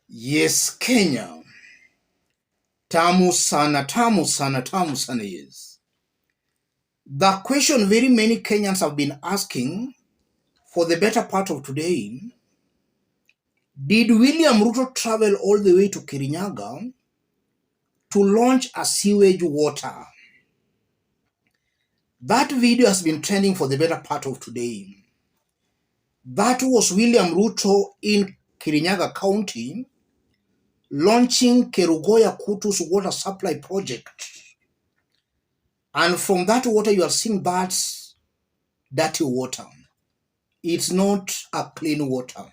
Yes, Kenya. Tamu sana, tamu sana, tamu sana, yes. The question very many Kenyans have been asking for the better part of today, did William Ruto travel all the way to Kirinyaga to launch a sewage water? That video has been trending for the better part of today. That was William Ruto in Kirinyaga County launching Kerugoya Kutu's water supply project. And from that water, you are seeing that's dirty water. It's not a clean water.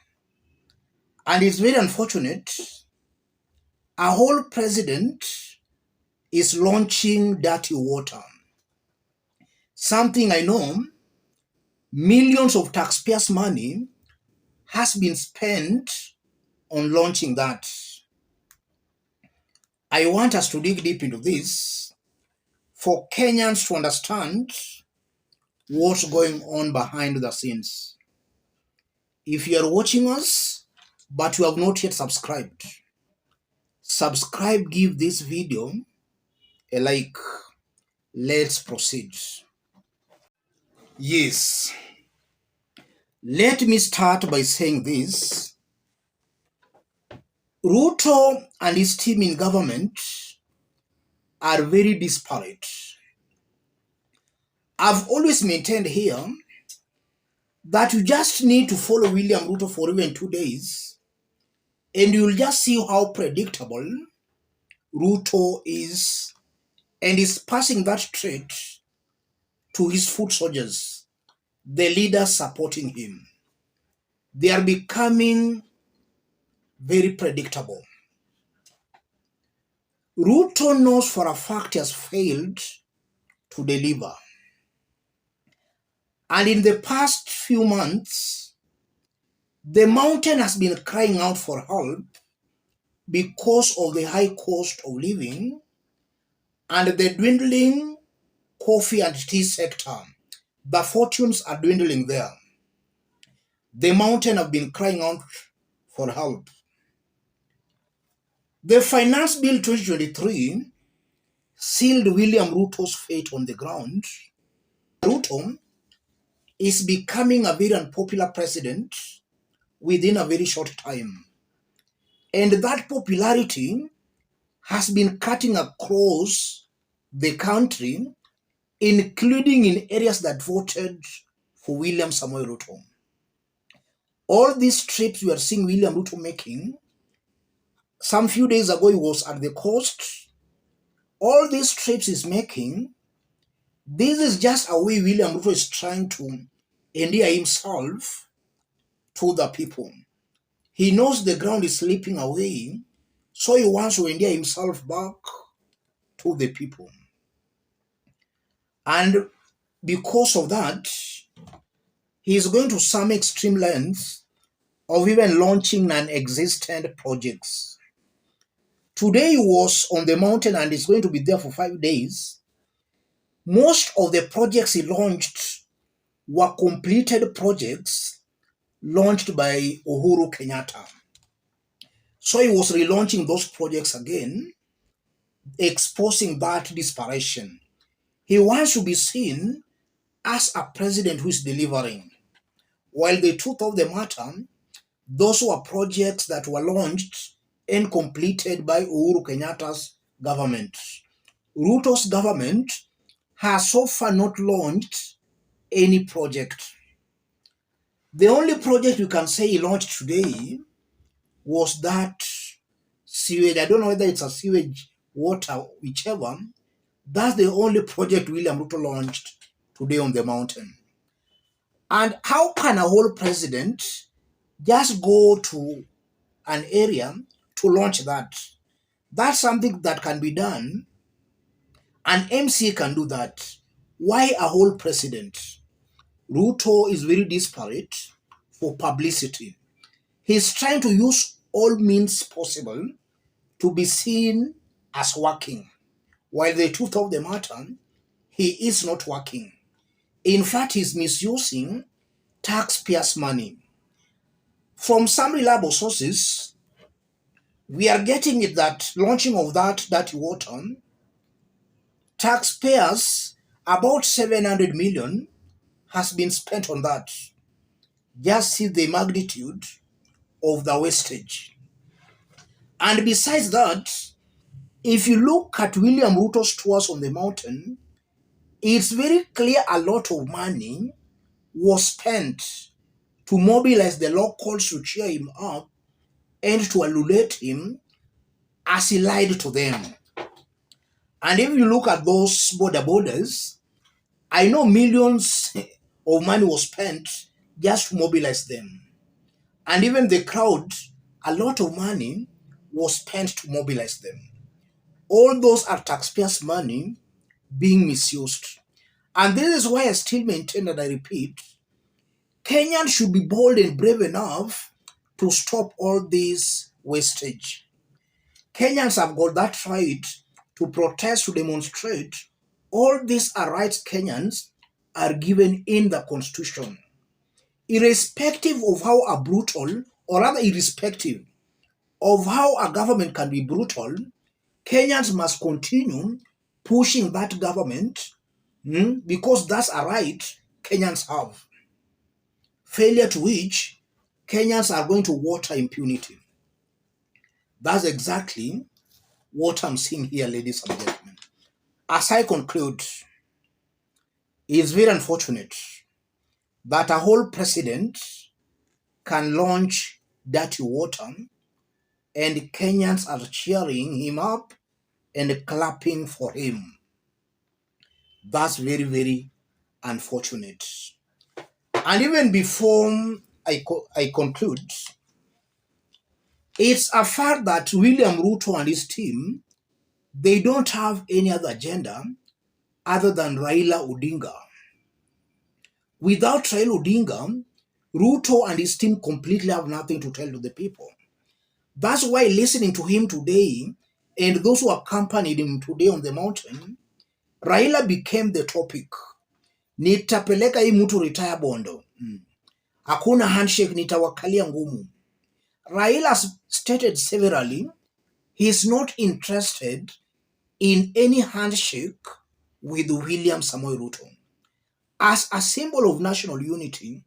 And it's very unfortunate. A whole president is launching dirty water. Something I know, millions of taxpayers' money has been spent on launching that. I want us to dig deep into this for Kenyans to understand what's going on behind the scenes. If you are watching us, but you have not yet subscribed, subscribe, give this video a like. Let's proceed. Yes, let me start by saying this. Ruto and his team in government are very disparate. I've always maintained here that you just need to follow William Ruto for even 2 days and you'll just see how predictable Ruto is and is passing that trait to his foot soldiers, the leaders supporting him. They are becoming very predictable. Ruto knows for a fact he has failed to deliver. And in the past few months, the mountain has been crying out for help because of the high cost of living and the dwindling coffee and tea sector. The fortunes are dwindling there. The mountain have been crying out for help. The Finance Bill 2023 sealed William Ruto's fate on the ground. Ruto is becoming a very unpopular president within a very short time. And that popularity has been cutting across the country, including in areas that voted for William Samoei Ruto. All these trips we are seeing William Ruto making, some few days ago he was at the coast. All these trips he's making, this is just a way William Ruto is trying to endear himself to the people. He knows the ground is slipping away, so he wants to endear himself back to the people. And because of that, he is going to some extreme lengths of even launching non-existent projects. Today he was on the mountain and is going to be there for 5 days. Most of the projects he launched were completed projects launched by Uhuru Kenyatta. So he was relaunching those projects again, exposing that desperation. He wants to be seen as a president who is delivering. While the truth of the matter, those were projects that were launched and completed by Uhuru Kenyatta's government. Ruto's government has so far not launched any project. The only project you can say he launched today was that sewage. I don't know whether it's a sewage, water, whichever. That's the only project William Ruto launched today on the mountain. And how can a whole president just go to an area to launch that? That's something that can be done. An MC can do that. Why a whole president? Ruto is very desperate for publicity. He's trying to use all means possible to be seen as working. While the truth of the matter, he is not working. In fact, he's misusing taxpayers' money. From some reliable sources, we are getting it that launching of that dirty water, taxpayers, about 700 million has been spent on that. Just see the magnitude of the wastage. And besides that, if you look at William Ruto's tours on the mountain, it's very clear a lot of money was spent to mobilize the locals to cheer him up and to adulate him as he lied to them. And if you look at those borders, I know millions of money was spent just to mobilize them. And even the crowd, a lot of money was spent to mobilize them. All those are taxpayers' money being misused. And this is why I still maintain, and I repeat, Kenyans should be bold and brave enough to stop all this wastage. Kenyans have got that right to protest, to demonstrate. All these are rights Kenyans are given in the Constitution. Irrespective of how a brutal, or rather irrespective of how a government can be brutal, Kenyans must continue pushing that government because that's a right Kenyans have. Failure to which Kenyans are going to water impunity. That's exactly what I'm seeing here, ladies and gentlemen. As I conclude, it's very unfortunate that a whole president can launch dirty water and Kenyans are cheering him up and clapping for him. That's very, very unfortunate. And even before I conclude, it's a fact that William Ruto and his team, they don't have any other agenda other than Raila Odinga. Without Raila Odinga, Ruto and his team completely have nothing to tell to the people. That's why listening to him today and those who accompanied him today on the mountain, Raila became the topic. Nitapeleka hii mtu retire bondo. Hakuna handshake, nitawakalia ngumu. Raila stated severally, he is not interested in any handshake with William Samoei Ruto. As a symbol of national unity,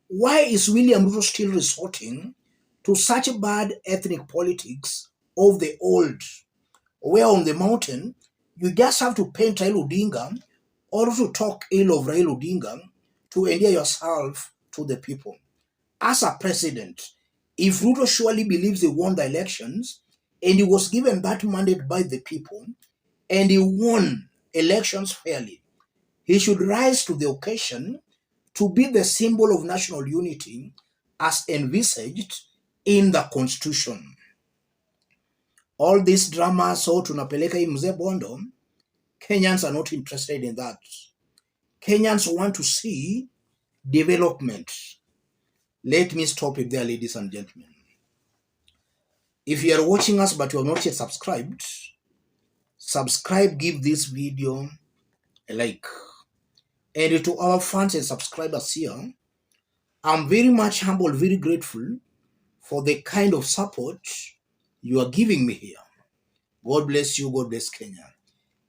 why is William Ruto still resorting to such bad ethnic politics of the old, where on the mountain, you just have to paint Raila Odinga or to talk ill of Raila Odinga to endear yourself to the people? As a president, if Ruto surely believes he won the elections and he was given that mandate by the people and he won elections fairly, he should rise to the occasion to be the symbol of national unity as envisaged in the Constitution. All these dramas, so tunapeleka hii mzee bondo, Kenyans are not interested in that. Kenyans want to see development. Let me stop it there, ladies and gentlemen. If you are watching us but you have not yet subscribed, subscribe, give this video a like. And to our fans and subscribers here, I'm very much humble, very grateful for the kind of support you are giving me here. God bless you, God bless Kenya.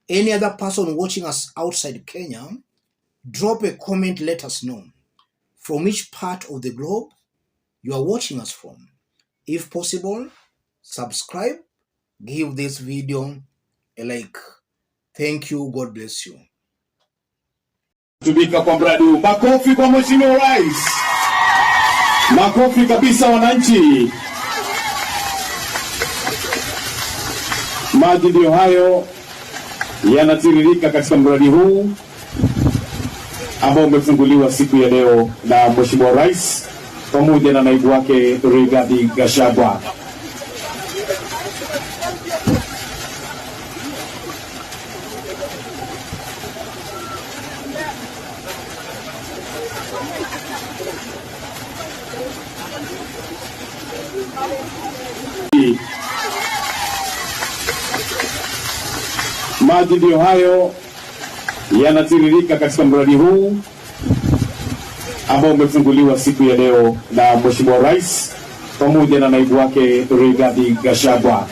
Any other person watching us outside Kenya, drop a comment, let us know from which part of the globe you are watching us from. If possible, subscribe, give this video a like. Thank you, God bless you. Tumika kwa mradi huu. Makofi kwa Mheshimiwa Rais. Makofi kabisa wananchi. Maji ndio hayo yanatiririka katika mradi huu ambao umefunguliwa siku ya leo na Mheshimiwa Rais pamoja na naibu wake Rigathi Gachagua. Maji ndio hayo yanatiririka katika mradi huu ambao umefunguliwa siku ya leo na Mheshimiwa Rais pamoja na naibu wake Rigathi Gachagua.